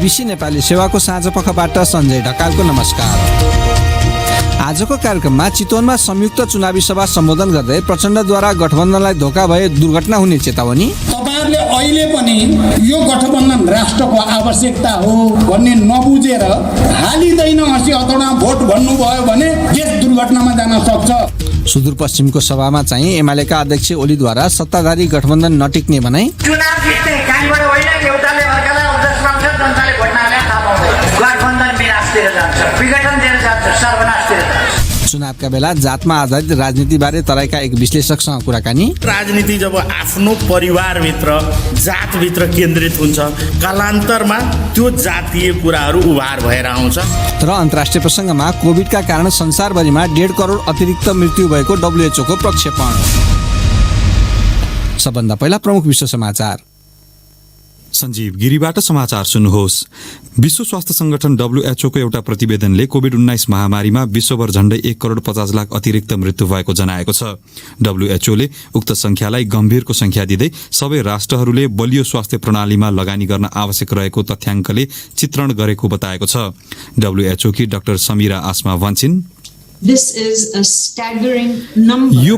BBC Nepali सेवाको साँझपखबाट सञ्जय ढकालको नमस्कार। आजको कार्यक्रममा चितवनमा संयुक्त चुनावी सभा सम्बोधन गर्दै प्रचण्डद्वारा गठबन्धनलाई धोका भए दुर्घटना हुने चेतावनी। तपाईहरुले अहिले पनि यो गठबन्धन राष्ट्रको आवश्यकता हो भन्ने नबुझेर हालिदैन हसी अथवा भोट भन्नुभयो भने देश दुर्घटनामा जान सक्छ। सुदूरपश्चिमको सभामा चाहिँ एमालेका अध्यक्ष ओलीद्वारा सत्ताधारी गठबन्धन नटिक्ने भनाई। चुनाव जित्ने काहीँबाट होइन, एउटाले अर्कालाई अध्यक्ष मान्छ, जनताले भोट नहालेर थाहा पाउँदैन। गठबन्धन विनाशतिर जान्छ, विघटनतिर जान्छ, सर्वनाशतिर जान्छ। चुनावका बेला जातमा आधारित राजनीतिबारे तराईका एक विश्लेषकसँग कुराकानी। राजनीति जब आफ्नो परिवारभित्र जातभित्र केन्द्रित हुन्छ, कालान्तरमा त्यो जातीय कुराहरू उभार भएर आउँछ। तर अन्तर्राष्ट्रिय प्रसङ्गमा कोभिडका कारण संसारभरिमा 1.5 करोड अतिरिक्त मृत्यु भएको WHO को प्रक्षेपण। सबभन्दा पहिला प्रमुख विश्व समाचार। सञ्जीव गिरीबाट समाचार सुन्नुहोस्। विश्व स्वास्थ्य संगठन WHO को एउटा प्रतिवेदनले कोभिड-19 महामारीमा विश्वभर झण्डै 1 करोड 50 लाख अतिरिक्त मृत्यु भएको जनाएको छ। WHO ले उक्त संख्यालाई गम्भीरको संख्या दिँदै सबै राष्ट्रहरूले बलियो स्वास्थ्य प्रणालीमा लगानी गर्न आवश्यक रहेको तथ्याङ्कले चित्रण गरेको बताएको छ। WHO की डाक्टर समीरा आसमा भन्छिन्, यो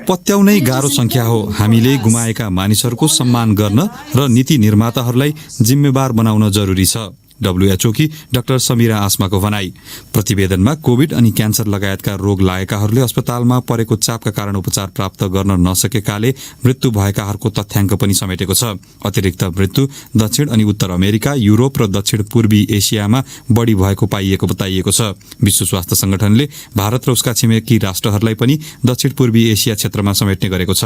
पत्याउनै गाह्रो संख्या हो। हामीले गुमाएका मानिसहरूको सम्मान गर्न र नीति निर्माताहरूलाई जिम्मेवार बनाउन जरुरी छ। WHO की डाक्टर समीरा आसमाको भनाई। प्रतिवेदनमा कोभिड अनि क्यान्सर लगायतका रोग लागेकाहरूले अस्पतालमा परेको चापका कारण उपचार प्राप्त गर्न नसकेकाले मृत्यु भएकाहरूको तथ्याङ्क पनि समेटेको छ। अतिरिक्त मृत्यु दक्षिण अनि उत्तर अमेरिका, युरोप र दक्षिण पूर्वी एसियामा बढी भएको पाइएको बताइएको छ। विश्व स्वास्थ्य संगठनले भारत र उसका छिमेकी राष्ट्रहरूलाई पनि दक्षिण पूर्वी एसिया क्षेत्रमा समेट्ने गरेको छ।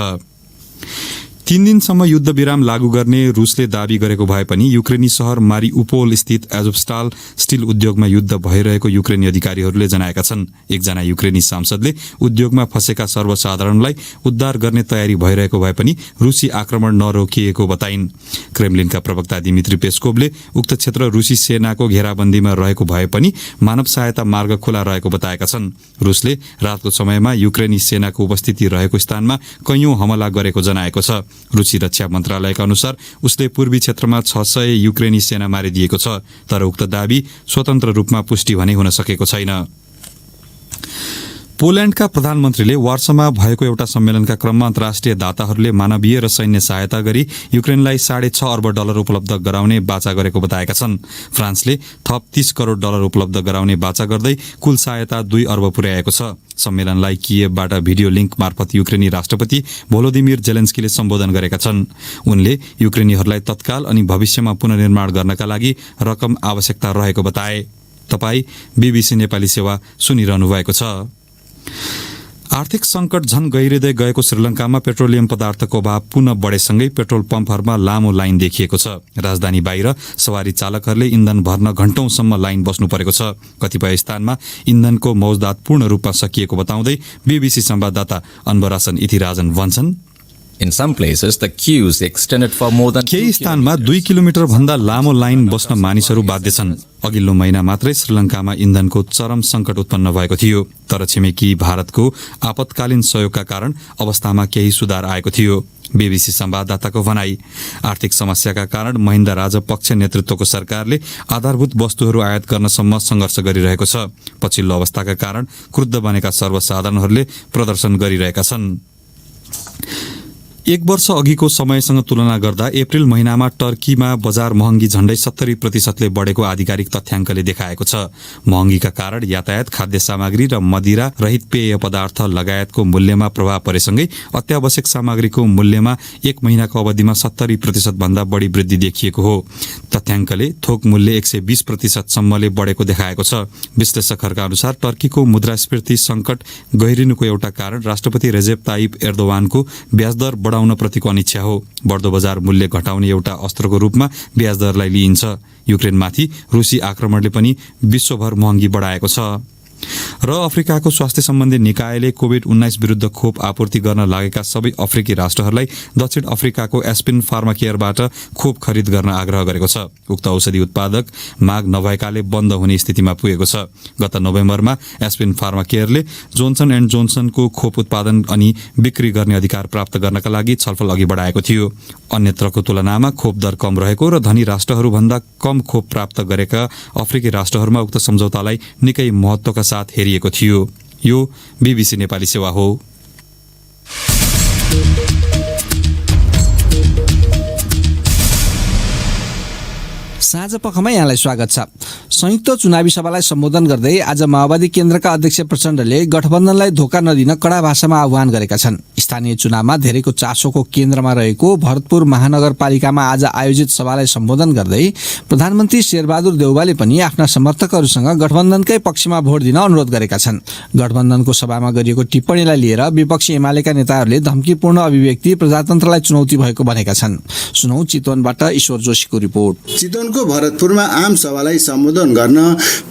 3 दिनसम्म युद्ध विराम लागू गर्ने रुसले दावी गरेको भए पनि युक्रेनी शहर मारिउपोल स्थित एजोस्टाल स्टिल उद्योगमा युद्ध भइरहेको युक्रेनी अधिकारीहरूले जनाएका छन्। एकजना युक्रेनी सांसदले उद्योगमा फँसेका सर्वसाधारणलाई उद्धार गर्ने तयारी भइरहेको भए पनि रुसी आक्रमण नरोकिएको बताइन्। क्रेमलिनका प्रवक्ता दिमित्री पेस्कोभले उक्त क्षेत्र रुसी सेनाको घेराबन्दीमा रहेको भए पनि मानव सहायता मार्ग खुला रहेको बताएका छन्। रुसले रातको समयमा युक्रेनी सेनाको उपस्थिति रहेको स्थानमा कैयौं हमला गरेको जनाएको छ। रुसी रक्षा मन्त्रालयका अनुसार उसले पूर्वी क्षेत्रमा 600 युक्रेनी सेना मारिदिएको छ, तर उक्त दावी स्वतन्त्र रूपमा पुष्टि भने हुन सकेको छैन। पोल्याण्डका प्रधानमन्त्रीले वार्सामा भएको एउटा सम्मेलनका क्रममा अन्तर्राष्ट्रिय दाताहरूले मानवीय र सैन्य सहायता गरी युक्रेनलाई $6.5 अर्ब उपलब्ध गराउने बाचा गरेको बताएका छन्। फ्रान्सले थप $30 करोड उपलब्ध गराउने बाचा गर्दै कुल सहायता 2 अर्ब पुर्याएको छ। सम्मेलनलाई कियेभबाट भिडियो लिंक मार्फत युक्रेनी राष्ट्रपति भोलोदिमिर जेलेन्स्कीले सम्बोधन गरेका छन्। उनले युक्रेनीहरूलाई तत्काल अनि भविष्यमा पुनर्निर्माण गर्नका लागि रकम आवश्यकता रहेको बताए। तपाई बीबीसी नेपाली सेवा सुनिरहनु भएको छ। आर्थिक संकट झन गहिरिँदै गएको श्रीलंकामा पेट्रोलियम पदार्थको अभाव पुनः बढेसँगै पेट्रोल पम्पहरूमा लामो लाइन देखिएको छ। राजधानी बाहिर सवारी चालकहरूले इन्धन भर्न घण्टौंसम्म लाइन बस्नु परेको छ। कतिपय स्थानमा इन्धनको मौजदात पूर्ण रूपमा सकिएको बताउँदै बीबीसी संवाददाता अनबरासन इथिराजन भन्छन्, केही स्थानमा 2 किलोमिटर भन्दा लामो लाइन बस्न मानिसहरू बाध्य छन्। अघिल्लो महिना मात्रै श्रीलंकामा इन्धनको चरम संकट उत्पन्न भएको थियो, तर छिमेकी भारतको आपतकालीन सहयोगका कारण अवस्थामा केही सुधार आएको थियो। बीबीसी संवाददाताको भनाई, आर्थिक समस्याका कारण महिन्दा राजपक्ष नेतृत्वको सरकारले आधारभूत वस्तुहरू आयात गर्नसम्म संघर्ष गरिरहेको छ। पछिल्लो अवस्थाका कारण क्रुद्ध बनेका सर्वसाधारणहरूले प्रदर्शन गरिरहेका छन्। 1 वर्ष अघिको समयसँग तुलना गर्दा अप्रिल महिनामा टर्कीमा बजार महँगी झण्डै 70% बढेको आधिकारिक तथ्याङ्कले देखाएको छ। महँगीका कारण यातायात, खाद्य सामग्री र मदिरा रहित पेय पदार्थ लगायतको मूल्यमा प्रभाव परेसँगै अत्यावश्यक सामग्रीको मूल्यमा 1 महिनाको अवधिमा 70% भन्दा बढी वृद्धि देखिएको हो। तथ्याङ्कले थोक मूल्य 120% सम्मले बढेको देखाएको छ। विश्लेषकहरूका अनुसार टर्कीको मुद्रास्फीति संकट गहिरिनुको एउटा कारण राष्ट्रपति रेजेप ताइप एर्दोवानको ब्याजदर बढाउन प्रतिको अनिच्छा हो। बढ्दो बजार मूल्य घटाउने एउटा अस्त्रको रूपमा ब्याज दरलाई लिइन्छ। युक्रेनमाथि रुसी आक्रमणले पनि विश्वभर महँगी बढाएको छ। र अफ्रिकाको स्वास्थ्य सम्बन्धी निकायले कोभिड-19 विरुद्ध खोप आपूर्ति गर्न लागेका सबै अफ्रिकी राष्ट्रहरूलाई दक्षिण अफ्रिकाको एस्पिन फार्माकेयरबाट खोप खरिद गर्न आग्रह गरेको छ। उक्त औषधि उत्पादक माग नभएकाले बन्द हुने स्थितिमा पुगेको छ। गत नोभेम्बरमा एस्पिन फार्माकेयरले जोन्सन एन्ड जोन्सनको खोप उत्पादन अनि बिक्री गर्ने अधिकार प्राप्त गर्नका लागि छलफल अघि बढाएको थियो। अन्यत्रको तुलनामा खोप दर कम रहेको र धनी राष्ट्रहरूभन्दा कम खोप प्राप्त गरेका अफ्रिकी राष्ट्रहरूमा उक्त सम्झौतालाई निकै महत्त्वका साथ हेरिएको थियो। यो बीबीसी नेपाली सेवा हो। साँझ पखमा यहाँलाई स्वागत छ। संयुक्त चुनावी सभालाई सम्बोधन गर्दै आज माओवादी केन्द्रका अध्यक्ष प्रचण्डले गठबन्धनलाई धोका नदिन कडा भाषामा आह्वान गरेका छन्। स्थानीय चुनावमा धेरैको चासोको केन्द्रमा रहेको भरतपुर महानगरपालिकामा आज आयोजित सभालाई सम्बोधन गर्दै प्रधानमन्त्री शेरबहादुर देउवाले पनि आफ्ना समर्थकहरूसँग गठबन्धनकै पक्षमा भोट दिन अनुरोध गरेका छन्। गठबन्धनको सभामा गरिएको टिप्पणीलाई लिएर विपक्षी एमालेका नेताहरूले धम्कीपूर्ण अभिव्यक्ति प्रजातन्त्रलाई चुनौती भएको भनेका छन्। सुनौ चितवनबाट ईश्वर जोशीको रिपोर्ट। चितवनको भरतपुरमा आम सभालाई सम्बोधन गर्न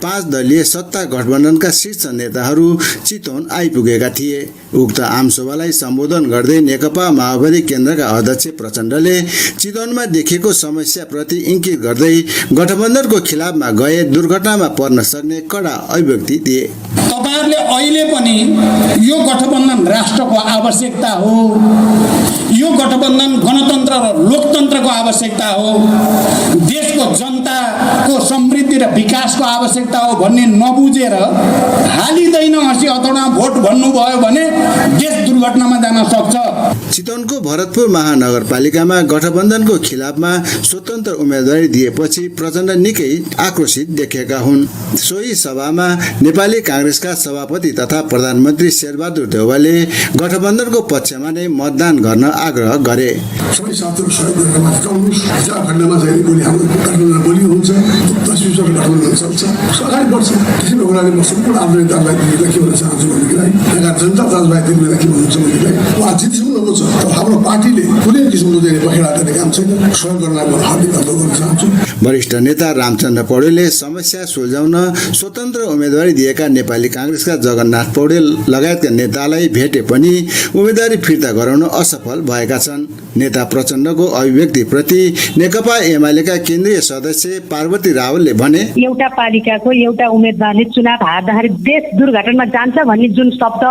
5 दलीय सत्ता गठबन्धनका शीर्ष नेताहरू चितवन आइपुगेका थिए। उक्त आम सभालाई सम्बोधन गर्दै नेकपा माओवादी केन्द्रका अध्यक्ष प्रचण्डले चितवनमा देखिएको समस्याप्रति इङ्गित गर्दै गठबन्धनको खिलाफमा गए दुर्घटनामा पर्न सक्ने कडा अभिव्यक्ति दिए। तपाईहरुले अहिले पनि यो गठबन्धन राष्ट्रको आवश्यकता हो, यो गठबन्धन गणतन्त्र र लोकतन्त्रको आवश्यकता हो, देशको जनताको समृद्धि र विकासको आवश्यकता हो भन्ने नबुझेर हालिँदैन हँसी अथवा भोट भन्नुभयो भने देश दुर्घटनामा जान सक्छ। चितवनको भरतपुर महानगरपालिकामा गठबन्धनको खिलाफमा स्वतन्त्र उम्मेदवारी दिएपछि प्रचण्ड निकै आक्रोशित देखेका हुन्। सोही सभामा नेपाली कांग्रेसका सभापति तथा प्रधानमन्त्री शेरबहादुर देउवाले गठबन्धनको पक्षमा नै मतदान गर्न आग्रह गरे। सबै साथीहरु सहयोग गरेर मात्र आउनुस्। झारखण्डमा चाहिँ भोलि हाम्रो गठबन्धन बलियो हुन्छ, 10 वर्ष गठबन्धन चल्छ, अगाडि बढ्छ। त्यसैले उहाँले म सम्पूर्ण आफ्नो नेताहरूलाई दिनुलाई के भन्न चाहन्छु भनेदेखिलाई यहाँ जनता राजभाइ दिनुलाई के भन्नुहुन्छ भनेदेखिलाई उहाँ जितिसक्नु भएको छ। तर हाम्रो पार्टीले कुनै किसिमको चाहिँ पखेडा गर्ने काम छैन। सहयोग गर्नलाई म हार्दिक अनुरोध गर्न चाहन्छु। वरिष्ठ नेता रामचन्द्र पौडेलले समस्या सुल्झाउन स्वतन्त्र उम्मेदवारी दिएका नेपाली कांग्रेसका जगन्नाथ पौडेल लगायतका नेतालाई भेटे पनि उम्मेदवारी फिर्ता गराउन असफल भएका छन्। नेता प्रचण्डको अभिव्यक्तिप्रति नेकपा एमालेका केन्द्रीय सदस्य पार्वती रावलले भने एउटा पालिकाको एउटा उम्मेदवारले चुनाव हार्दाखेरि देश दुर्घटनामा जान्छ भन्ने जुन शब्द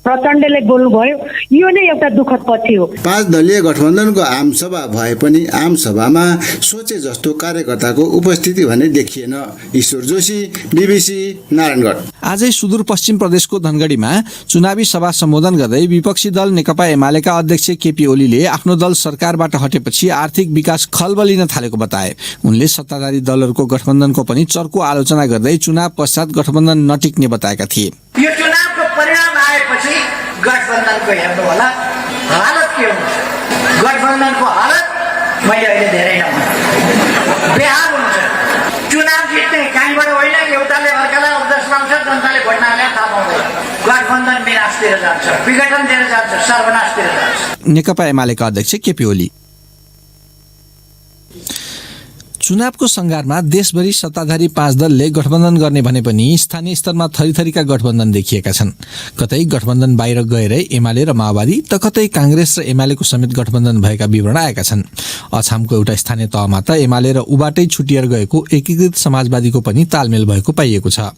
प्रचण्डले बोल्नुभयो यो नै एउटा दुःखद पक्ष हो। 5 दलीय गठबन्धनको आम सभा भए पनि आम सभामा सोचे जस्तो कार्यकर्ताको उपस्थिति भने देखिएन। ईश्वर जोशी, बीबीसी, नारायणगढ। आजै सुदूरपश्चिम प्रदेशको धनगढीमा चुनावी सभा सम्बोधन गर्दै विपक्षी दल नेकपा एमालेका अध्यक्ष केपी ओलीले आफ्नो दल सरकारबाट हटेपछि आर्थिक विकास खलबलिन थालेको बताए। उनले सत्ताधारी दलहरूको गठबन्धनको पनि चर्को आलोचना गर्दै चुनाव पश्चात गठबन्धन नटिक्ने बताएका थिए। यो चुनावको परिणाम आएपछि गठबन्धनको हेर्नु होला हालत के हुन्छ। गठबन्धनको हालत मैले अहिले धेरै नभने बेहाल हुन्छ। चुनाव जित्ने कहीँबाट होइन, एउटाले अर्कालाई अवदस पाउँछ, जनताले भोट नहालेर थाहा पाउँदैन। गठबन्धन विनाशतिर जान्छ, विघटनतिर जान्छ, सर्वनाशतिर जान्छ। नेकपा एमालेका अध्यक्ष केपी ओली। चुनावको सङ्घारमा देशभरि सत्ताधारी 5 दलले गठबन्धन गर्ने भने पनि स्थानीय स्तरमा थरीथरीका गठबन्धन देखिएका छन्। कतै गठबन्धन बाहिर गएरै एमाले र माओवादी त कतै कांग्रेस र एमालेको समेत गठबन्धन भएका विवरण आएका छन्। अछामको एउटा स्थानीय तहमा त एमाले र उबाटै छुटिएर गएको एकीकृत समाजवादीको पनि तालमेल भएको पाइएको छ।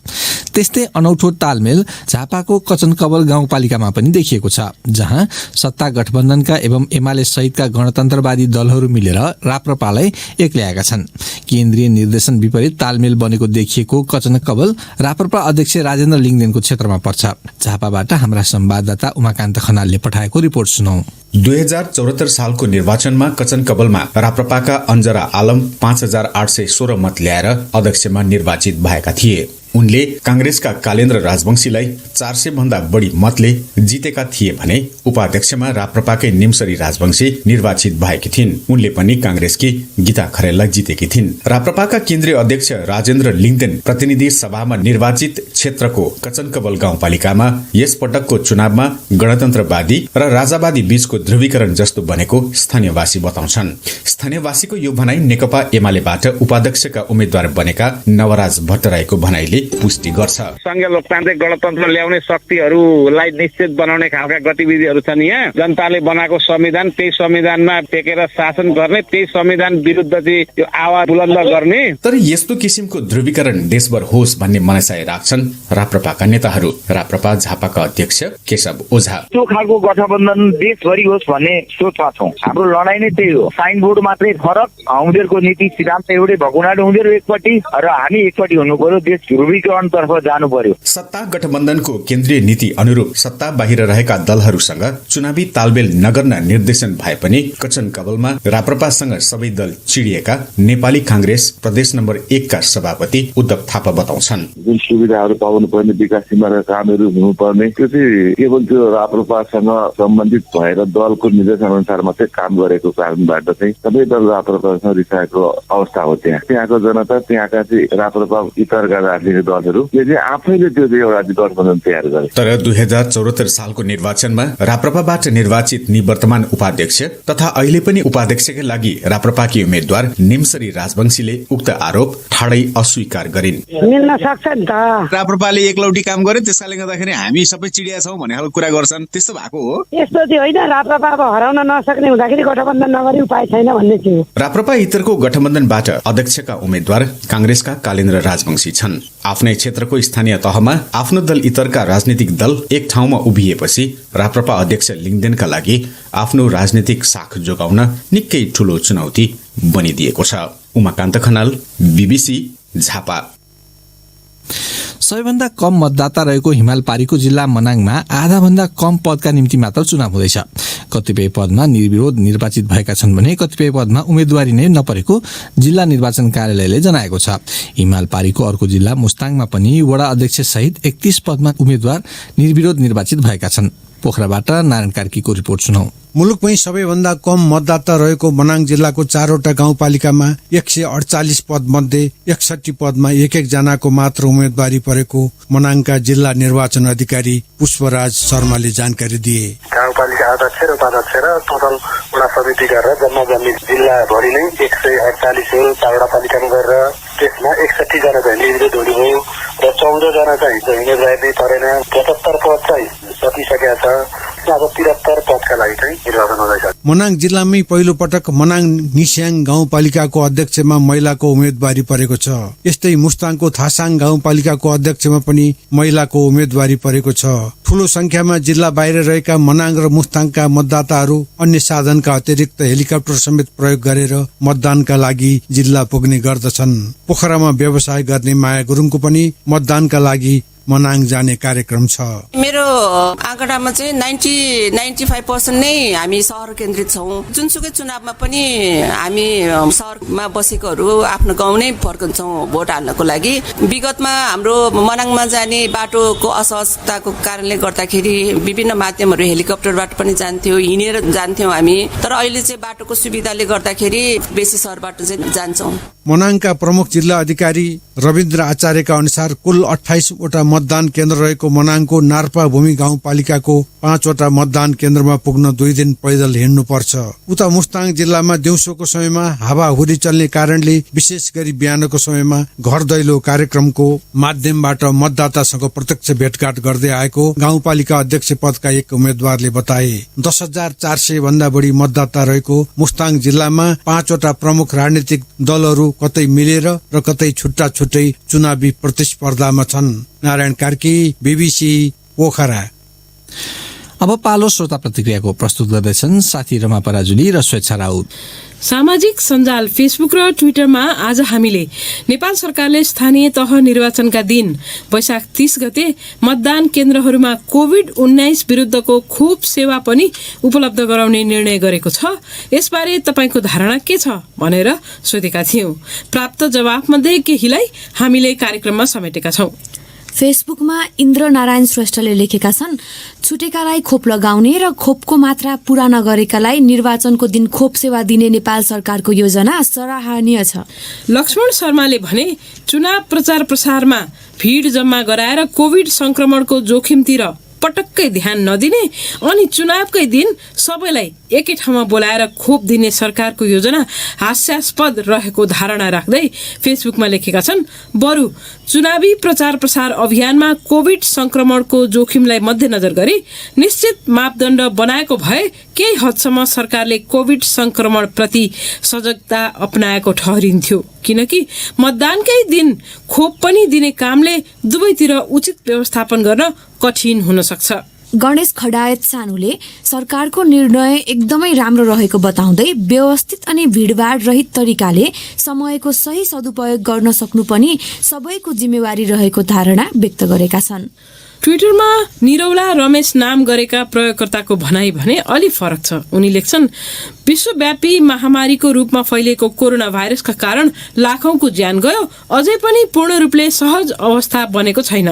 त्यस्तै अनौठो तालमेल झापाको कचनकबल गाउँपालिकामा पनि देखिएको छ, जहाँ सत्ता गठबन्धनका एवं एमाले सहितका गणतन्त्रवादी दलहरू मिलेर राप्रपालाई एक ल्याएका छन्। केन्द्रीय निर्देशन विपरीत तालमेल बनेको देखिएको कचनकबल राप्रपा अध्यक्ष राजेन्द्र लिङदेनको क्षेत्रमा पर्छ। झापाबाट हाम्रा संवाददाता उमाकान्त खनालले पठाएको रिपोर्ट सुनौ। 2074 सालको निर्वाचनमा कचनकबलमा राप्रपाका अञ्जरा आलम 5816 मत ल्याएर अध्यक्षमा निर्वाचित भएका थिए। उनले कांग्रेसका कालेन्द्र राजवंशीलाई 400 भन्दा बढी मतले जितेका थिए भने उपाध्यक्षमा राप्रपाकै निमसरी राजवंशी निर्वाचित भएकी थिइन्। उनले पनि कांग्रेसकी गीता खरेललाई जितेकी थिइन्। राप्रपाका केन्द्रीय अध्यक्ष राजेन्द्र लिङदेन प्रतिनिधि सभामा निर्वाचित क्षेत्रको कचनकबल गाउँपालिकामा यस पटकको चुनावमा गणतन्त्रवादी र राजावादी बीचको ध्रुवीकरण जस्तो बनेको स्थानीयवासी बताउँछन्। स्थानीयवासीको यो भनाई नेकपा एमालेबाट उपाध्यक्षका उम्मेद्वार बनेका नवराज भट्टराईको भनाईले पुष्टि गर्छ। संघीय लोकतान्त्रिक गणतन्त्र ल्याउने शक्तिहरूलाई निश्चित बनाउने खालका गतिविधिहरू छन्। यहाँ जनताले बनाएको संविधान, त्यही संविधानमा टेकेर शासन गर्ने, त्यही संविधान विरुद्ध चाहिँ यो आवाज बुलन्द गर्ने। तर यस्तो किसिमको ध्रुवीकरण देशभर होस् भन्ने मनसाय राख्छन् राप्रपाका नेताहरू। राप्रपा झापाका अध्यक्ष केशव ओझा। त्यो खालको गठबन्धन देशभरि होस् भन्ने सोचमा छौँ। हाम्रो लडाई नै त्यही हो। साइन बोर्ड मात्रै फरक, उनीहरूको नीति सिद्धान्त एउटै भएको हुनाले उनीहरू एकपट्टि र हामी एकपट्टि हुनु पर्यो। देश ध्रुवीकरणतर्फ जानु पर्यो। सत्ता गठबन्धनको केन्द्रीय नीति अनुरूप सत्ता बाहिर रहेका दलहरूसँग चुनावी तालमेल नगर्न निर्देशन भए पनि कचन कबलमा राप्रपासँग सबै दल चिडिएका नेपाली कांग्रेस प्रदेश नम्बर 1 का सभापति उद्धव थापा बताउँछन्। जुन सुविधाहरू पाउनु पर्ने विकास सीमाका कामहरू हुनुपर्ने त्यो चाहिँ केवल त्यो राप्रपासँग सम्बन्धित भएर दलको निर्देशन अनुसार मात्रै काम गरेको कारणबाट चाहिँ सबै दल राप्रपासँग रिसाएको अवस्था हो। त्यहाँको जनता, त्यहाँका चाहिँ राप्रपा इतरका राजनीतिक दलहरूले चाहिँ आफैले त्यो चाहिँ एउटा गठबन्धन तयार गरे। तर 2074 सालको निर्वाचनमा राप्रपाबाट निर्वाचित निवर्तमान उपाध्यक्ष तथा अहिले पनि उपाध्यक्षका लागि राप्रपाकी उम्मेद्वार निमसरी राजवंशीले उक्त आरोप ठाडै अस्वीकार गरिन्। मिल्न सक्छ नि त। राप्रपाले एकलौटी काम गरे, त्यसकाले गर्दाखेरि हामी सबै चिडिया छौं भन्ने खालको कुरा गर्छन्। त्यस्तो भएको हो? यस्तो चाहिँ होइन। राप्रपा अब हराउन नसक्ने हुँदाखेरि गठबन्धन नगरी उपाय छैन भन्ने थियो। राप्रपा इतरको गठबन्धनबाट अध्यक्षका उम्मेद्वार कांग्रेसका कालेन्द्र राजवंशी छन्। आफ्नै क्षेत्रको स्थानीय तहमा आफ्नो दल इतरका राजनीतिक दल एक ठाउँमा उभिएपछि राप्रपा अध्यक्ष लिङ्गदेनका लागि आफ्नो राजनीतिक साख जोगाउन निकै ठूलो चुनौती बनिदिएको छ। उमाकान्त खनाल, बीबीसी, झापा। सबैभन्दा कम मतदाता रहेको हिमालपारीको जिल्ला मनाङमा आधाभन्दा कम पदका निम्ति मात्र चुनाव हुँदैछ। कतिपय पदमा निर्विरोध निर्वाचित भएका छन् भने कतिपय पदमा उम्मेद्वारी नै नपरेको जिल्ला निर्वाचन कार्यालयले जनाएको छ। हिमालपारीको अर्को जिल्ला मुस्ताङमा पनि वडा अध्यक्ष सहित 31 पदमा उम्मेद्वार निर्विरोध निर्वाचित भएका छन्। पोखराबाट नारायण कार्कीको रिपोर्ट सुनौ। मुलुकमै सबैभन्दा कम मतदाता रहेको मनाङ जिल्लाको 4वटा गाउँपालिकामा 148 पद मध्ये 61 पदमा एक जनाको मात्र उम्मेदवारी परेको मनाङका जिल्ला निर्वाचन अधिकारी पुष्पराज शर्माले जानकारी दिए। गाउँपालिका अध्यक्ष र उपाध्यक्ष र टोटल वडा समिति गरेर जम्मा जिल्लाभरि नै 148 चारवटा पालिकामा गरेर त्यसमा 61 जना चाहिँ निर्विरोध हुनुभयो र 14 जना चाहिँ उम्मेदवारी परेन। 75 पद चाहिँ सकिसकेका छ। अब 73 पदका लागि चाहिँ निर्वाचन हुँदैछ। मनाङ जिल्लामै पहिलो पटक मनाङ निस्याङ गाउँपालिकाको अध्यक्षमा महिलाको उम्मेदवारी परेको छ। यस्तै मुस्ताङको थासाङ गाउँपालिकाको अध्यक्षमा पनि महिलाको उम्मेदवारी परेको छ। ठूलो संख्यामा जिल्ला बाहिर रहेका मनाङ र मुस्ताङका मतदाताहरू अन्य साधनका अतिरिक्त हेलिकप्टर समेत प्रयोग गरेर मतदानका लागि जिल्ला पुग्ने गर्दछन्। पोखरामा व्यवसाय गर्ने माया गुरुङको पनि मतदानका लागि मनाङ जाने कार्यक्रम छ। मेरो आँकडामा चाहिँ 95% नै हामी सहर केन्द्रित छौँ। जुनसुकै चुनावमा पनि हामी सहरमा बसेकोहरू आफ्नो गाउँ नै फर्कन्छौँ भोट हाल्नको लागि। विगतमा हाम्रो मनाङमा जाने बाटोको असहजताको कारणले गर्दाखेरि विभिन्न माध्यमहरू हेलिकप्टरबाट पनि जान्थ्यौँ, हिँडेर जान्थ्यौँ हामी। तर अहिले चाहिँ बाटोको सुविधाले गर्दाखेरि बेसी सहरबाट चाहिँ जान्छौँ। मनाङका प्रमुख जिल्ला अधिकारी रविन्द्र आचार्यका अनुसार कुल 28 वटा मतदान केन्द्र रहेको मनाङको नार्पा भूमि गाउँपालिकाको 5 वटा मतदान केन्द्रमा पुग्न 2 दिन पैदल हिँड्नु पर्छ। उता मुस्ताङ जिल्लामा दिउँसोको समयमा हावाहुरी चल्ने कारणले विशेष गरी बिहानको समयमा घर दैलो कार्यक्रमको माध्यमबाट मतदातासँग प्रत्यक्ष भेटघाट गर्दै आएको गाउँपालिका अध्यक्ष पदका एक उम्मेद्वारले बताए। 10,400 भन्दा बढी मतदाता रहेको मुस्ताङ जिल्लामा 5 वटा प्रमुख राजनीतिक दलहरू कतै मिलेर र कतै छुट्टा छुट्टै चुनावी प्रतिस्पर्धामा छन्। नारायण कार्की, बीबीसी, पोखरा। अब पालो श्रोता प्रतिक्रियाको प्रस्तुत गर्दैछन् साथी रमा पराजुली र स्वेच्छा राउत। सामाजिक सञ्जाल फेसबुक र ट्विटरमा आज हामीले नेपाल सरकारले स्थानीय तह निर्वाचनका दिन वैशाख 30 गते मतदान केन्द्रहरूमा कोभिड-19 विरुद्धको खोप सेवा पनि उपलब्ध गराउने निर्णय गरेको छ। यसबारे तपाईको धारणा के छ भनेर सोधेका थियौं। प्राप्त जवाफमध्ये केहीलाई हामीले कार्यक्रममा समेटेका छौं। फेसबुकमा इन्द्र नारायण श्रेष्ठले लेखेका छन्, छुटेकालाई खोप लगाउने र खोपको मात्रा पूरा नगरेकालाई निर्वाचनको दिन खोप सेवा दिने नेपाल सरकारको योजना सराहनीय छ। लक्ष्मण शर्माले भने, चुनाव प्रचार प्रसारमा भीड जम्मा गराएर कोभिड संक्रमणको जोखिमतिर पटक्कै ध्यान नदिने अनि चुनावकै दिन सबैलाई एकै ठाउँमा बोलाएर खोप दिने सरकारको योजना हास्यास्पद रहेको धारणा राख्दै फेसबुकमा लेखेका छन्, बरु चुनावी प्रचार प्रसार अभियानमा कोभिड संक्रमणको जोखिमलाई मध्यनजर गरी निश्चित मापदण्ड बनाएको भए केही हदसम्म सरकारले कोभिड संक्रमण प्रति सजगता अपनाएको ठहरिन्थ्यो, किनकि मतदानकै दिन खोप पनि दिने कामले दुवैतिर उचित व्यवस्थापन गर्न कठिन हुन सक्छ। गणेश खडायत सानुले सरकारको निर्णय एकदमै राम्रो रहेको बताउँदै व्यवस्थित अनि भिडभाड रहित तरिकाले समयको सही सदुपयोग गर्न सक्नु पनि सबैको जिम्मेवारी रहेको धारणा व्यक्त गरेका छन्। ट्विटरमा निरौला रमेश नाम गरेका प्रयोगकर्ताको भनाई भने अलि फरक छ। उनी लेख्छन्, विश्वव्यापी महामारीको रूपमा फैलिएको कोरोना भाइरसका कारण लाखौंको ज्यान गयो, अझै पनि पूर्ण रूपले सहज अवस्था बनेको छैन।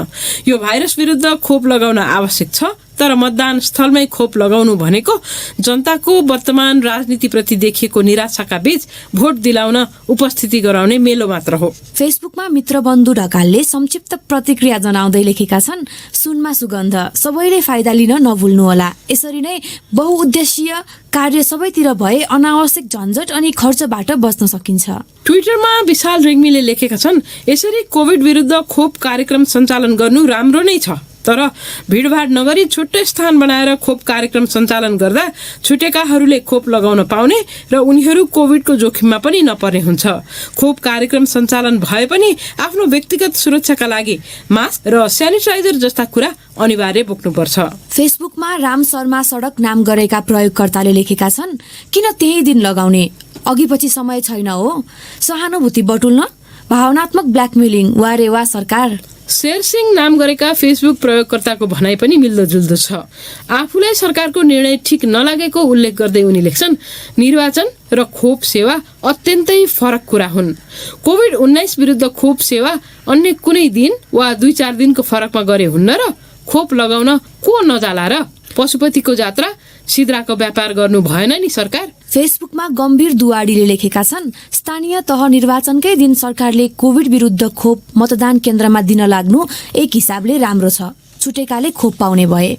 यो भाइरस विरुद्ध खोप लगाउन आवश्यक छ, तर मतदान स्थलमै खोप लगाउनु भनेको जनताको वर्तमान राजनीतिप्रति देखिएको निराशाका बीच भोट दिलाउन उपस्थिति गराउने मेलो मात्र हो। फेसबुकमा मित्रबन्धु ढकालले संक्षिप्त प्रतिक्रिया जनाउँदै लेखेका छन्, सुनमा सुगन्ध, सबैले फाइदा लिन नभुल्नुहोला। यसरी नै बहुउद्देश्यीय कार्य सबैतिर भए अनावश्यक झन्झट अनि खर्चबाट बच्न सकिन्छ। ट्विटरमा विशाल रेग्मीले लेखेका छन्, यसरी कोभिड विरुद्ध खोप कार्यक्रम सञ्चालन गर्नु राम्रो नै छ, तर भिडभाड नगरी छुट्टै स्थान बनाएर खोप कार्यक्रम सञ्चालन गर्दा छुटेकाहरूले खोप लगाउन पाउने र उनीहरू कोभिडको जोखिममा पनि नपर्ने हुन्छ। खोप कार्यक्रम सञ्चालन भए पनि आफ्नो व्यक्तिगत सुरक्षाका लागि मास्क र स्यानिटाइजर जस्ता कुरा अनिवार्य बोक्नुपर्छ। फेसबुकमा राम शर्मा सडक नाम गरेका प्रयोगकर्ताले लेखेका छन्, किन त्यही दिन लगाउने, अघिपछि समय छैन हो, सहानुभूति बटुल्न, भावनात्मक ब्ल्याकमेलिङ, वारे वा सरकार। शेर सिंह नाम गरेका फेसबुक प्रयोगकर्ताको भनाइ पनि मिल्दोजुल्दो छ। आफूलाई सरकारको निर्णय ठिक नलागेको उल्लेख गर्दै उनी लेख्छन्, निर्वाचन र खोप सेवा अत्यन्तै फरक कुरा हुन्। कोभिड-19 विरुद्ध खोप सेवा अन्य कुनै दिन वा 2-4 दिनको फरकमा गरे हुन्न र खोप लगाउन को नजाला र? पशुपतिको जात्रा सिद्राको व्यापार गर्नु भएन नि सरकार। फेसबुकमा गम्भीर दुवाडीले लेखेका छन्, स्थानीय तह निर्वाचनकै दिन सरकारले कोभिड विरुद्ध खोप मतदान केन्द्रमा दिन लाग्नु एक हिसाबले राम्रो छ, छुटेकाले खोप पाउने भए।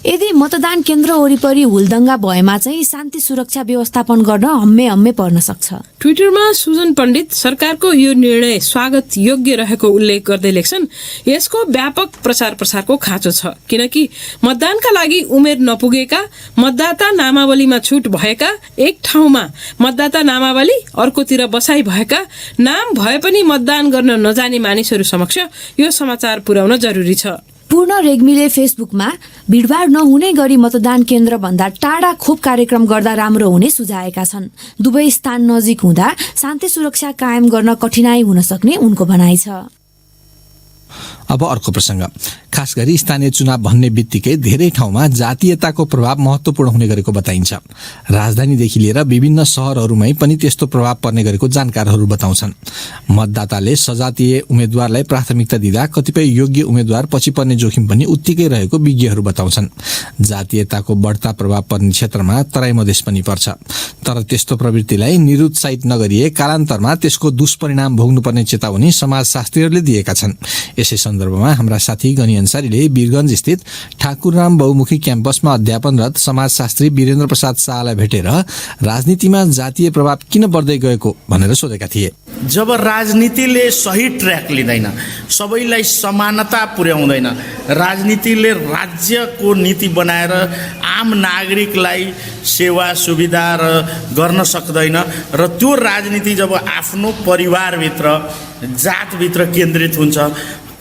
यदि मतदान केन्द्र वरिपरि हुलदङ्गा भएमा चाहिँ शान्ति सुरक्षा व्यवस्थापन गर्न हम्मे पर्न सक्छ। ट्विटरमा सुजन पण्डित सरकारको यो निर्णय स्वागत योग्य रहेको उल्लेख गर्दै लेख्छन्, यसको व्यापक प्रचार प्रसारको खाँचो छ, किनकि मतदानका लागि उमेर नपुगेका, मतदाता नामावलीमा छुट भएका, एक ठाउँमा मतदाता नामावली अर्कोतिर बसाई भएका, नाम भए पनि मतदान गर्न नजाने मानिसहरू समक्ष यो समाचार पुर्याउन जरुरी छ। पूर्ण रेग्मीले फेसबुकमा भिडभाड नहुने गरी मतदान केन्द्र भन्दा टाढा खोप कार्यक्रम गर्दा राम्रो हुने सुझाएका छन्। दुवै स्थान नजिक हुँदा शान्ति सुरक्षा कायम गर्न कठिनाई हुन सक्ने उनको भनाइ छ। अब अर्को प्रसंग, खास गरी स्थानीय चुनाव भन्ने बित्तिकै धेरै ठाउँमा जातीयताको प्रभाव महत्वपूर्ण हुने गरेको बताइन्छ। राजधानीदेखि लिएर विभिन्न शहरहरूमै पनि त्यस्तो प्रभाव पर्ने गरेको जानकारहरू बताउँछन्। मतदाताले सजातीय उम्मेद्वारलाई प्राथमिकता दिँदा कतिपय योग्य उम्मेद्वार पछि पर्ने जोखिम पनि उत्तिकै रहेको विज्ञहरू बताउँछन्। जातीयताको बढ्ता प्रभाव पर्ने क्षेत्रमा तराई मधेस पनि पर्छ, तर त्यस्तो प्रवृत्तिलाई निरुत्साहित नगरिए कालान्तरमा त्यसको दुष्परिणाम भोग्नुपर्ने चेतावनी समाजशास्त्रीहरूले दिएका छन्। यसै सन्दर्भमा हाम्रा साथी गनी अन्सारीले वीरगंज स्थित ठाकुरराम बहुमुखी क्याम्पसमा अध्यापनरत समाजशास्त्री वीरेन्द्र प्रसाद शाहलाई भेटेर राजनीतिमा जातीय प्रभाव किन बढ्दै गएको भनेर सोधेका थिए। जब राजनीतिले सही ट्र्याक लिँदैन, सबैलाई समानता पुर्याउँदैन, राजनीतिले राज्यको नीति बनाएर आम नागरिकलाई सेवा सुविधा र गर्न सक्दैन र त्यो राजनीति जब आफ्नो परिवारभित्र जातभित्र केन्द्रित हुन्छ,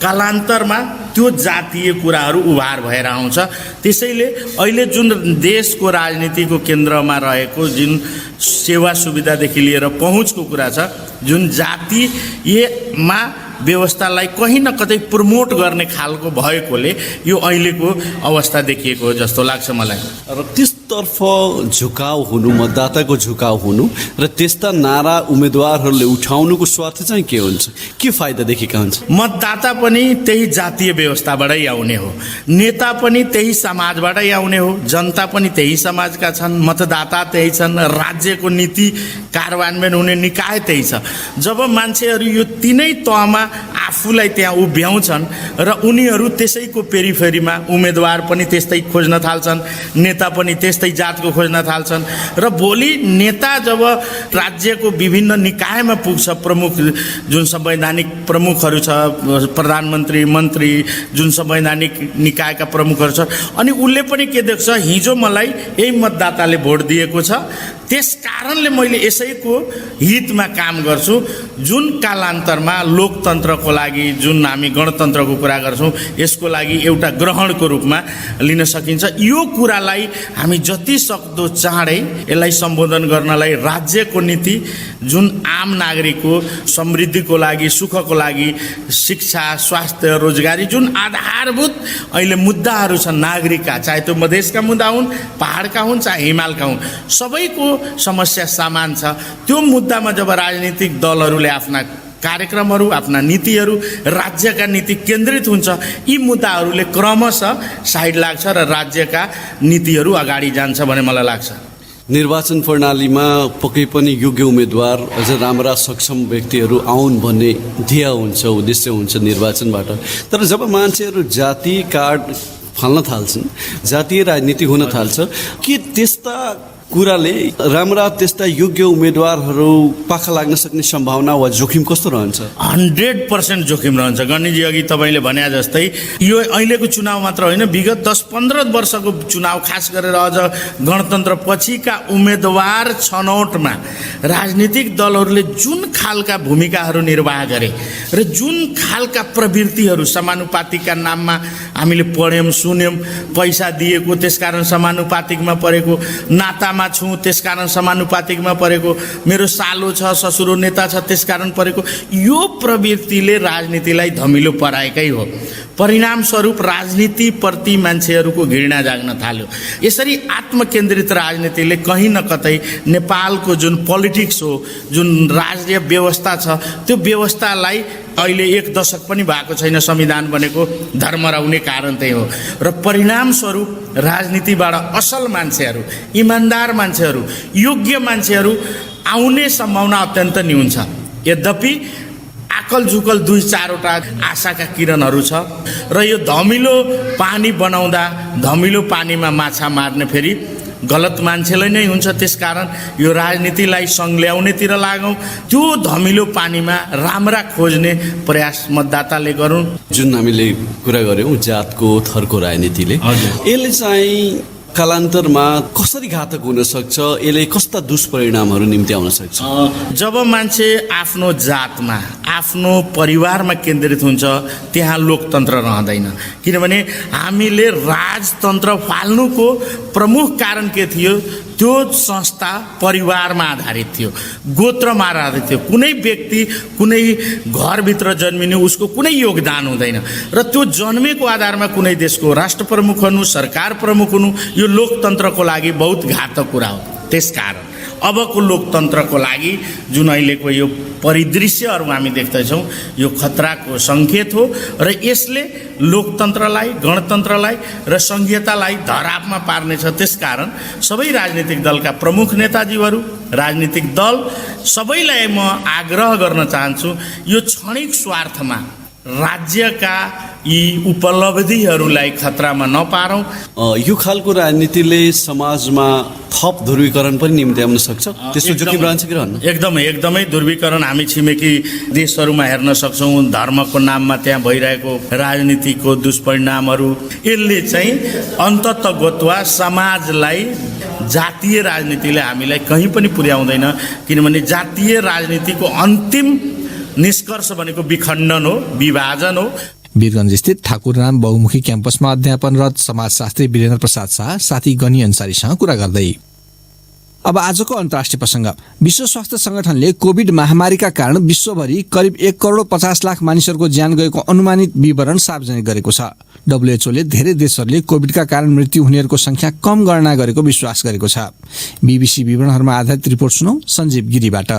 कालान्तरमा त्यो जातीय कुराहरू उभार भएर आउँछ। त्यसैले अहिले जुन देशको राजनीतिको केन्द्रमा रहेको जुन सेवा सुविधादेखि लिएर पहुँचको कुरा छ, जुन जातीयमा व्यवस्थालाई कहीँ न कतै प्रमोट गर्ने खालको भएकोले यो अहिलेको अवस्था देखिएको हो जस्तो लाग्छ मलाई। र त्यसतर्फ झुकाउ हुनु, मतदाताको झुकाउ हुनु र त्यस्ता नारा उम्मेदवारहरूले उठाउनुको स्वार्थ चाहिँ के हुन्छ, के फाइदा देखेका हुन्छ? मतदाता पनि त्यही जातीय व्यवस्थाबाटै आउने हो, नेता पनि त्यही समाजबाटै आउने हो, जनता पनि त्यही समाजका छन्, मतदाता त्यही छन्, राज्यको नीति कार्यान्वयन हुने निकाय त्यही छ। जब मान्छेहरू यो तीनै तहमा आफूलाई त्यहाँ उभ्याउँछन् र उनीहरू त्यसैको पेरिफेरीमा उम्मेदवार पनि त्यस्तै खोज्न थाल्छन्, नेता पनि त्यस्तै जातको खोज्न थाल्छन् र भोलि नेता जब राज्यको विभिन्न निकायमा पुग्छ, प्रमुख जुन संवैधानिक प्रमुखहरू छ, प्रधानमन्त्री, मन्त्री, जुन संवैधानिक निकायका प्रमुखहरू छ, अनि उसले पनि के देख्छ, हिजो मलाई यही मतदाताले भोट दिएको छ, त्यस कारणले मैले यसैको हितमा काम गर्छु। जुन कालान्तरमा लोकतन्त्रको लागि, जुन हामी गणतन्त्रको कुरा गर्छौँ, यसको लागि एउटा ग्रहणको रूपमा लिन सकिन्छ। यो कुरालाई हामी जति सक्दो चाँडै यसलाई सम्बोधन गर्नलाई राज्यको नीति, जुन आम नागरिकको समृद्धिको लागि, सुखको लागि, शिक्षा, स्वास्थ्य, रोजगारी, जुन आधारभूत अहिले मुद्दाहरू छन् नागरिकका, चाहे त्यो मधेसका मुद्दा हुन्, पहाडका हुन्, चाहे हिमालका हुन्, सबैको समस्या समान छ। त्यो मुद्दामा जब राजनीतिक दलहरूले आफ्ना कार्यक्रमहरू, आफ्ना नीतिहरू, राज्यका नीति केन्द्रित हुन्छ, यी मुद्दाहरूले क्रमशः साइड लाग्छ र राज्यका नीतिहरू अगाडि जान्छ भन्ने मलाई लाग्छ। निर्वाचन प्रणालीमा पक्कै पनि योग्य उम्मेदवार, अझ राम्रा सक्षम व्यक्तिहरू आउन् भन्ने ध्येय हुन्छ, उद्देश्य हुन्छ निर्वाचनबाट। तर जब मान्छेहरू जाति कार्ड फाल्न थाल्छन्, जातीय राजनीति हुन थाल्छ, के त्यस्ता कुराले राम्रा त्यस्ता योग्य उम्मेदवारहरू पाखा लाग्न सक्ने सम्भावना वा जोखिम कस्तो रहन्छ? 100% जोखिम रहन्छ। गणेशजी अघि तपाईँले भने जस्तै यो अहिलेको चुनाव मात्र होइन, विगत 10-15 वर्षको चुनाव, खास गरेर अझ गणतन्त्र पछिका उम्मेदवार छनौटमा राजनीतिक दलहरूले जुन खालका भूमिकाहरू निर्वाह गरे र जुन खालका प्रवृत्तिहरू समानुपातिकका नाममा हामीले पढ्यौँ, सुन्यौँ, पैसा दिएको त्यसकारण समानुपातिकमा परेको, नातामा छु त्यसकारण समानुपातिकमा परेको, मेरो सालो छ, ससुरो नेता छ त्यसकारण परेको, यो प्रवृत्तिले राजनीतिलाई धमिलो पराएकै हो। परिणामस्वरूप राजनीतिप्रति मान्छेहरूको घृणा जाग्न थाल्यो। यसरी आत्मकेन्द्रित राजनीतिले कहीँ न कतै नेपालको जुन पोलिटिक्स हो, जुन राज्य व्यवस्था छ, त्यो व्यवस्थालाई अहिले 1 दशक पनि भएको छैन संविधान बनेको, धर्मराउने कारण त्यही हो। र परिणामस्वरूप राजनीतिबाट असल मान्छेहरू, इमान्दार मान्छेहरू, योग्य मान्छेहरू आउने सम्भावना अत्यन्त न्यून छ। यद्यपि आकल झुकल 2-4वटा आशाका किरणहरू छ र यो धमिलो पानी बनाउँदा धमिलो पानीमा माछा मार्ने फेरि गलत मान्छेलाई नै हुन्छ। त्यसकारण यो राजनीतिलाई सङ्ल्याउनेतिर लागौँ, त्यो धमिलो पानीमा राम्रा खोज्ने प्रयास मतदाताले गरौँ। जुन हामीले कुरा गऱ्यौँ जातको, थरको राजनीतिले, यसले चाहिँ कालान्तरमा कसरी घातक हुन सक्छ, यसले कस्ता दुष्परिणामहरू निम्ति आउन सक्छ? जब मान्छे आफ्नो जातमा, आफ्नो परिवारमा केन्द्रित हुन्छ, त्यहाँ लोकतन्त्र रहँदैन। किनभने हामीले राजतन्त्र फाल्नुको प्रमुख कारण के थियो? त्यो संस्था परिवारमा आधारित थियो, गोत्रमा आधारित थियो। कुनै व्यक्ति कुनै घरभित्र जन्मिने उसको कुनै योगदान हुँदैन र त्यो जन्मेको आधारमा कुनै देशको राष्ट्र प्रमुख हुनु, सरकार प्रमुख हुनु, यो लोकतन्त्रको लागि बहुत घातक कुरा हो। त्यसकारण अबको लोकतन्त्रको लागि जुन अहिलेको यो परिदृश्यहरू हामी देख्दैछौँ, यो खतराको सङ्केत हो र यसले लोकतन्त्रलाई, गणतन्त्रलाई र संघीयतालाई धरापमा पार्नेछ। त्यसकारण सबै राजनीतिक दलका प्रमुख नेताजीहरू, राजनीतिक दल सबैलाई म आग्रह गर्न चाहन्छु, यो क्षणिक स्वार्थमा राज्यका यी उपलब्धिहरूलाई खतरामा नपारौँ। यो खालको राजनीतिले समाजमा थप ध्रुवीकरण पनि निम्ति आउन सक्छ, त्यसको जोखिम रहन्छ कि रहन्न? एकदमै ध्रुवीकरण हामी छिमेकी देशहरूमा हेर्न सक्छौँ। धर्मको नाममा त्यहाँ भइरहेको राजनीतिको दुष्परिणामहरू, यसले चाहिँ अन्ततगतवा समाजलाई, जातीय राजनीतिले हामीलाई कहीँ पनि पुर्याउँदैन। किनभने जातीय राजनीतिको अन्तिम निष्कर्ष भनेको विखण्डन हो, विभाजन हो। वीरगञ्ज स्थित ठाकुरराम बहुमुखी क्याम्पसमा अध्यापनरत समाजशास्त्री वीरेन्द्र प्रसाद शाह साथी गनी अन्सारीसँग कुरा गर्दै। अब आजको अन्तर्राष्ट्रिय प्रसङ्ग। विश्व स्वास्थ्य संगठनले कोभिड महामारीका कारण विश्वभरि करिब 1,50 लाख मानिसहरूको ज्यान गएको अनुमानित विवरण सार्वजनिक गरेको छ। WHO ले धेरै देशहरूले कोभिडका कारण मृत्यु हुनेहरूको संख्या कम गणना गरेको विश्वास गरेको छ। BBC विवरणहरूमा आधारित रिपोर्ट सुनौ सञ्जीव गिरीबाट।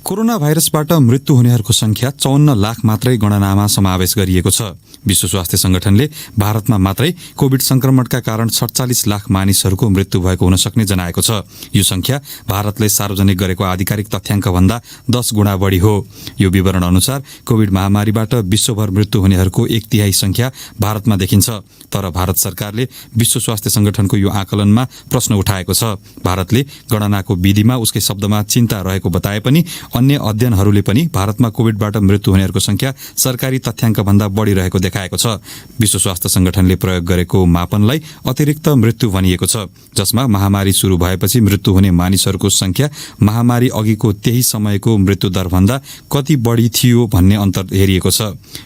कोरोना भाइरसबाट मृत्यु हुनेहरूको संख्या 54 लाख मात्रै गणनामा समावेश गरिएको छ। विश्व स्वास्थ्य संगठनले भारतमा मात्रै कोभिड संक्रमणका कारण 47 लाख मानिसहरूको मृत्यु भएको हुन सक्ने जनाएको छ। यो संख्या भारतले सार्वजनिक गरेको आधिकारिक तथ्याङ्क भन्दा 10 गुणा बढी हो। यो विवरण अनुसार कोभिड महामारीबाट विश्वभर मृत्यु हुनेहरूको 1/3 संख्या भारतमा देखिन्छ। तर भारत सरकारले विश्व स्वास्थ्य संगठनको यो आकलनमा प्रश्न उठाएको छ। भारतले गणनाको विधिमा उसकै शब्दमा चिन्ता रहेको बताए पनि अन्य अध्ययनहरूले पनि भारतमा कोभिडबाट मृत्यु हुनेहरूको संख्या सरकारी तथ्याङ्क भन्दा बढी रहेको देखाएको छ। विश्व स्वास्थ्य संगठनले प्रयोग गरेको मापनलाई अतिरिक्त मृत्यु भनिएको छ, जसमा महामारी शुरू भएपछि मृत्यु हुने मानिसहरूको संख्या महामारी अघिको त्यही समयको मृत्यु दर भन्दा कति बढी थियो भन्ने अन्तर हेरिएको छ।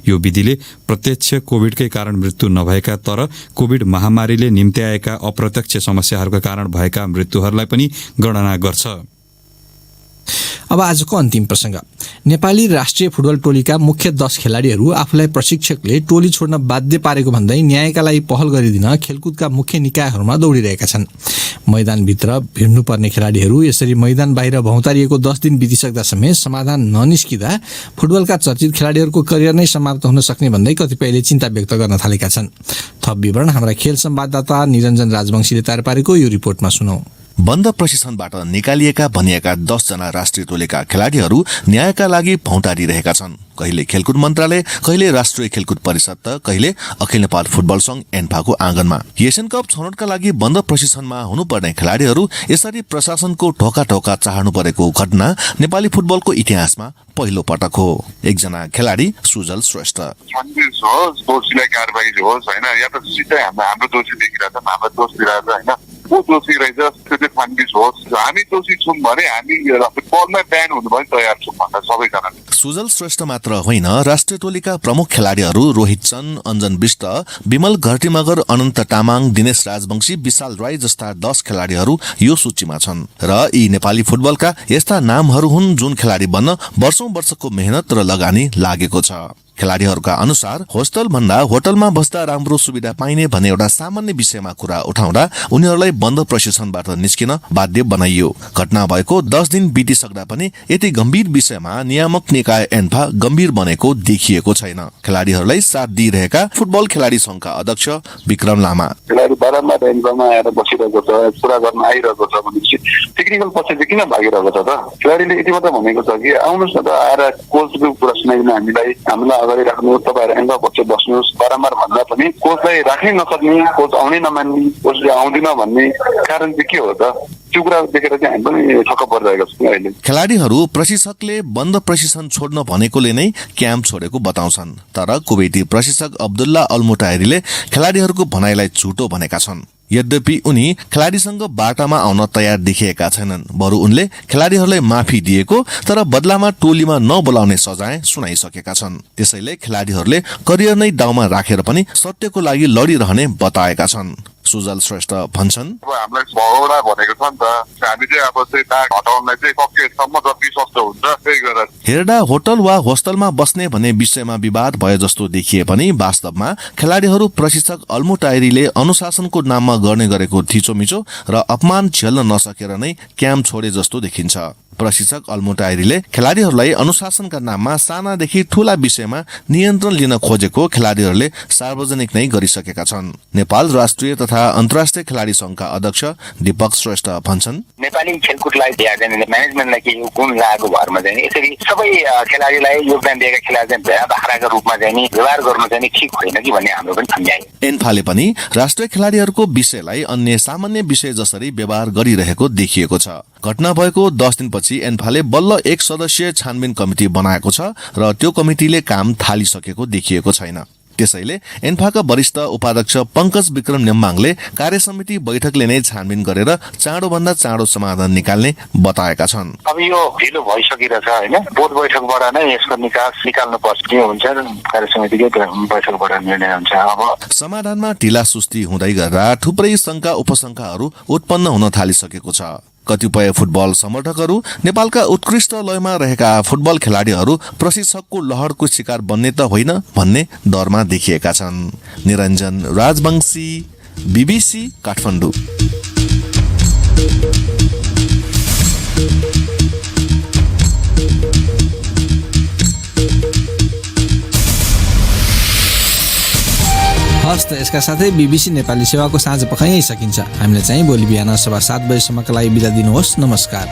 यो विधिले प्रत्यक्ष कोभिडकै कारण मृत्यु नभएका तर कोभिड महामारीले निम्त्याएका अप्रत्यक्ष समस्याहरूका कारण भएका मृत्युहरूलाई पनि गणना गर्छ। अब आजको अन्तिम प्रसंग। नेपाली राष्ट्रिय फुटबल टोलीका मुख्य 10 खेलाड़ीहरू आफूलाई प्रशिक्षकले टोली छोड्न बाध्य पारेको भन्दै न्यायका लागि पहल गरिदिन खेलकुदका मुख्य निकायहरूमा दौडिरहेका छन्। मैदानभित्र भिड्नुपर्ने खेलाड़ीहरू यसरी मैदान बाहिर भौतारिएको 10 दिन बितिसक्दा समेत समाधान ननिस्किँदा फुटबलका चर्चित खेलाड़ीहरूको करियर नै समाप्त हुन सक्ने भन्दै कतिपयले चिन्ता व्यक्त गर्न थालेका छन्। थप विवरण हाम्रा खेल संवाददाता निरञ्जन राजवंशीले तयार पारेको यो रिपोर्टमा सुनौ। बन्द प्रशिक्षणबाट निकालिएका भनिएका 10 जना राष्ट्रिय टोलीका खेलाड़ीहरू न्यायका लागि भौतारिरहेका छन्। कहिले खेलकुद मन्त्रालय, कहिले राष्ट्रिय खेलकुद परिषद त कहिले अखिल नेपाल फुटबल संघ एन्फाको आँगनमा। एशियन कप छनौटका लागि बन्द प्रशिक्षणमा हुनुपर्ने खेलाड़ीहरू यसरी प्रशासनको ढोका चाहनु परेको घटना नेपाली फुटबलको इतिहासमा पहिलो पटक हो। एकजना खेलाडी सुजल श्रेष्ठ, छनबिस होस्, दोषीलाई कारबाही होस् हैन, या त सिधै हाम्रो दोषी देखिरहेछ, हाम्रो दोष दिइरहेछ हैन, को दोषी रहेछ त्यो चाहिँ छनबिस होस्। हामी दोषी छौँ भने हामी फुटबलमै ब्यान हुनु पनि तयार छौँ भन्दा सबैजना। सुजल श्रेष्ठ मात्र होइन, राष्ट्रिय टोलीका प्रमुख खेलाडीहरू रोहित चन्द, अञ्जन विष्ट, विमल घरतीमगर, अनन्त तामाङ, दिनेश राजवंशी, विशाल राई जस्ता 10 खेलाडीहरू यो सूचीमा छन्। र यी नेपाली फुटबलका यस्ता नामहरू हुन् जुन खेलाडी बन्न वर्षौं-वर्षको मेहनत र लगानी लागेको छ। खेलाडीहरूका अनुसार होस्टल भन्दा होटलमा बस्दा राम्रो सुविधा पाइने भन्ने एउटा सामान्य विषयमा कुरा उठाउँदा उनीहरूलाई बन्द प्रशिक्षणबाट निस्किन बाध्य बनाइयो। घटना भएको 10 दिन बितिसक्दा पनि यति गम्भीर विषयमा नियामक निकाय एन्फा गम्भीर बनेको देखिएको छैन। खेलाडीहरूलाई साथ दिइरहेका फुटबल खेलाडी संघका अध्यक्ष विक्रम लामा, खेलाडी बारम्बार एन्फामा आएर बसिरहेको छ, कुरा गर्न आइरहेको छ भनेपछि टेक्निकल पक्ष चाहिँ किन भागिरहेको छ त? खेलाडीले यति मात्र भनेको छ कि आउनुहोस् न त, आएर कोचको कुरा सुनाइदिनु हामीलाई अगाडि राख्नु, तपाईँहरू एन्फा पक्ष बस्नुहोस्। बारम्बार भन्दा पनि कोचलाई राख्नै नसक्ने, कोच आउनै नमान्ने, कोचले आउँदिन भन्ने कारण चाहिँ के हो त? त्यो कुरा देखेर चाहिँ हामी पनि छक्क परिरहेको छौँ अहिले। खेलाडीहरू प्रशिक्षकले बन्द प्रशिक्षण छोड्न भनेकोले नै क्याम्प छोडेको बताउँछन्। तर कुवेती प्रशिक्षक अब्दुल्ला अल्मुटायरीले खेलाडीहरूको भनाइलाई झुटो भनेका छन्। यद्यपि उनी खेलाडीसँग बाटामा आउन तयार देखिएका छैनन्। बरु उनले खेलाडीहरूलाई माफी दिएको तर बदलामा टोलीमा नबोलाउने सजाय सुनाइसकेका छन्। त्यसैले खेलाडीहरूले करियर नै दाउमा राखेर पनि सत्यको लागि लडिरहने बताएका छन्। सुजल श्रेष्ठ भन्छन्, हामीलाई भगौडा भनेको छ नि त, हामी चाहिँ अब चाहिँ दाग हटाउनलाई चाहिँ सकेसम्म जति सक्दो हुन्छ त्यही गरेर। हेर्दा होटल वा होस्टलमा बस्ने भन्ने विषयमा विवाद भए जस्तो देखिए पनि वास्तवमा खेलाडीहरू प्रशिक्षक अल्मुटायरीले अनुशासनको नाममा गर्ने गरेको थिचोमिचो र अपमान झेल्न नसकेर नै क्याम्प छोडे जस्तो देखिन्छ। प्रशिक्षक अल्मुटायरीले खेलाडीहरूलाई अनुशासनका नाममा सानादेखि ठूला विषयमा नियन्त्रण लिन खोजेको खेलाडीहरूले सार्वजनिक नै गरिसकेका छन्। नेपाल राष्ट्रिय तथा अन्तर्राष्ट्रिय खेलाडी संघका अध्यक्ष दीपक श्रेष्ठ भन्छन्, नेपाली खेलकुदलाई म्यानेजमेन्टलाई के गुण लागेको भरमा चाहिँ यसरी सबै खेलाडीलाई योगदान दिएका खेलाडी चाहिँ भेडा बाख्राको रूपमा चाहिँ व्यवहार गर्नु चाहिँ ठिक होइन कि भन्ने हाम्रो पनि सम्झाइ। एन्फाले पनि राष्ट्रिय खेलाडीहरूको विषयलाई अन्य सामान्य विषय जसरी व्यवहार गरिरहेको देखिएको छ। घटना भएको 10 दिनपछि एन्फाले बल्ल 1 सदस्यीय छानबिन कमिटी बनाएको छ र त्यो कमिटीले काम थालिसकेको देखिएको छैन। त्यसैले एन्फाका वरिष्ठ उपाध्यक्ष पंकज विक्रम नेम्बाङले कार्यसमिति बैठकले नै छानबिन गरेर चाँडोभन्दा चाँडो समाधान निकाल्ने बताएका छन्। अब यो ढिलो भइसकिरहेछ हैन, बोर्ड बैठकबाट नै यसको निकास निकाल्नु पर्छ, के हुन्छ कार्यसमितिकै बैठकबाट निर्णय हुन्छ। अब समाधानमा ढिला सुस्ती हुँदै गर्दा थुप्रै शंका उपशंकाहरू उत्पन्न हुन थालिसकेको छ। कतिपय फुटबल समर्थकहरू नेपालका उत्कृष्ट लयमा रहेका फुटबल खेलाडीहरू प्रशिक्षकको लहरको शिकार बन्ने त होइन भन्ने डरमा देखिएका छन्। निरञ्जन राजवंशी, BBC काठमाडौँ। हस् त यसका साथै BBC नेपाली सेवाको साँझ पख यहीँ सकिन्छ। हामीलाई चाहिँ भोलि बिहान 7:15 बजेसम्मका लागि बिदा दिनुहोस्। नमस्कार।